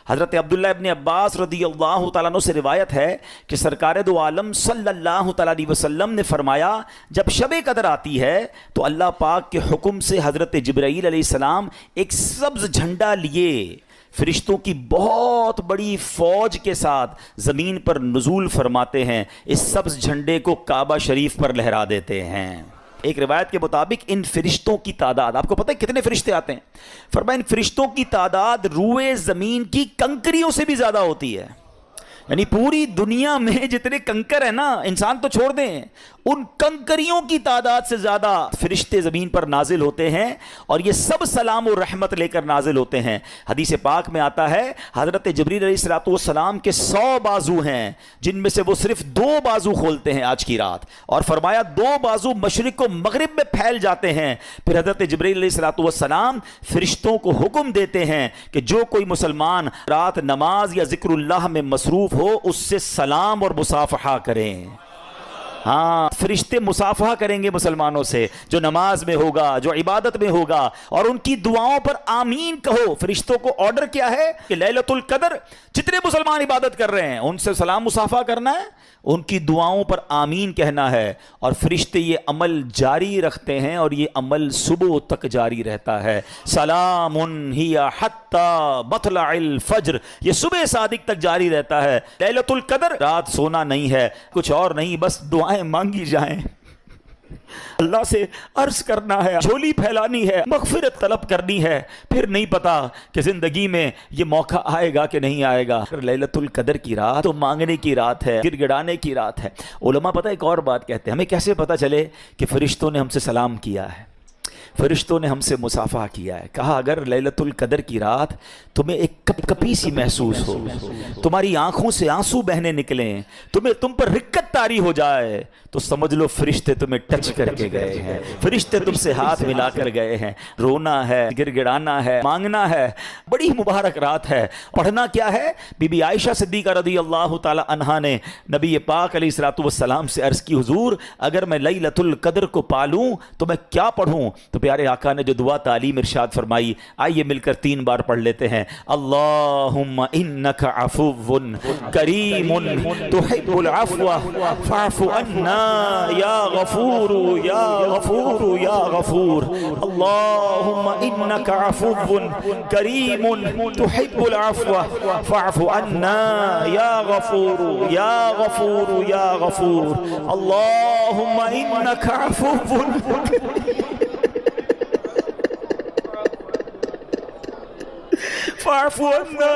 حضرت عبداللہ ابن عباس رضی اللہ تعالیٰ عنہ سے روایت ہے کہ سرکار دو عالم صلی اللہ تعالیٰ علیہ وسلم نے فرمایا جب شب قدر آتی ہے تو اللہ پاک کے حکم سے حضرت جبرائیل علیہ السلام ایک سبز جھنڈا لیے فرشتوں کی بہت بڑی فوج کے ساتھ زمین پر نزول فرماتے ہیں، اس سبز جھنڈے کو کعبہ شریف پر لہرا دیتے ہیں۔ ایک روایت کے مطابق ان فرشتوں کی تعداد، آپ کو پتہ ہے کتنے فرشتے آتے ہیں؟ فرمایا ان فرشتوں کی تعداد روئے زمین کی کنکریوں سے بھی زیادہ ہوتی ہے۔ یعنی پوری دنیا میں جتنے کنکر ہیں نا، انسان تو چھوڑ دیں، ان کنکریوں کی تعداد سے زیادہ فرشتے زمین پر نازل ہوتے ہیں، اور یہ سب سلام و رحمت لے کر نازل ہوتے ہیں۔ حدیث پاک میں آتا ہے حضرت جبریل علیہ السلام کے 100 بازو ہیں، جن میں سے وہ صرف 2 بازو کھولتے ہیں آج کی رات، اور فرمایا 2 بازو مشرق و مغرب میں پھیل جاتے ہیں۔ پھر حضرت جبریل علیہ السلام فرشتوں کو حکم دیتے ہیں کہ جو کوئی مسلمان رات نماز یا ذکر اللہ میں مصروف ہو اس سے سلام اور مصافحہ کریں۔ ہاں، فرشتے مصافحہ کریں گے مسلمانوں سے، جو نماز میں ہوگا، جو عبادت میں ہوگا، اور ان کی دعاؤں پر آمین کہو۔ فرشتوں کو آرڈر کیا ہے کہ لیلۃ القدر جتنے مسلمان عبادت کر رہے ہیں ان سے سلام مصافحہ کرنا ہے، ان کی دعاؤں پر آمین کہنا ہے، اور فرشتے یہ عمل جاری رکھتے ہیں، اور یہ عمل صبح تک جاری رہتا ہے۔ سلام ہی حتی مطلع الفجر، یہ صبح صادق تک جاری رہتا ہے۔ لیلۃ القدر رات سونا نہیں ہے، کچھ اور نہیں، بس دعائیں مانگی جائیں، اللہ سے عرض کرنا ہے، جھولی پھیلانی ہے، مغفرت طلب کرنی ہے۔ پھر نہیں پتا کہ زندگی میں یہ موقع آئے گا کہ نہیں آئے گا۔ لیلۃ القدر کی رات تو مانگنے کی رات ہے، گر گڑانے کی رات ہے۔ علماء پتہ ایک اور بات کہتے ہیں، ہمیں کیسے پتا چلے کہ فرشتوں نے ہم سے سلام کیا ہے، فرشتوں نے ہم سے مصافحہ کیا ہے؟ کہا اگر لیلۃ القدر کی رات تمہیں ایک کپ کپی سی محسوس ہو، تمہاری آنکھوں سے آنسو بہنے نکلیں، تم پر رکت طاری ہو جائے، تو سمجھ لو فرشتے تمہیں ٹچ کر کے گئے ہیں، فرشتے تم سے ہاتھ ملا کر گئے ہیں۔ رونا ہے، گر گڑانا ہے، مانگنا ہے، بڑی مبارک رات ہے۔ پڑھنا کیا ہے؟ بی بی عائشہ صدیقہ رضی اللہ تعالی عنہا نے نبی پاک علیہ السلام سے عرض کی، حضور اگر میں لیلۃ القدر کو پالوں تو میں کیا پڑھوں؟ تو پیارے آقا نے جو دعا تعلیم ارشاد فرمائی، آئیے مل کر 3 بار پڑھ لیتے ہیں۔ اللہم انک عفو کریم تحب العفو فاعف عنا یا غفور یا غفور یا غفور۔ اللہم انک عفو کریم تحب العفو فاعف عنا یا غفور یا غفور یا غفور۔ اللہم انک عفو فاعف عنا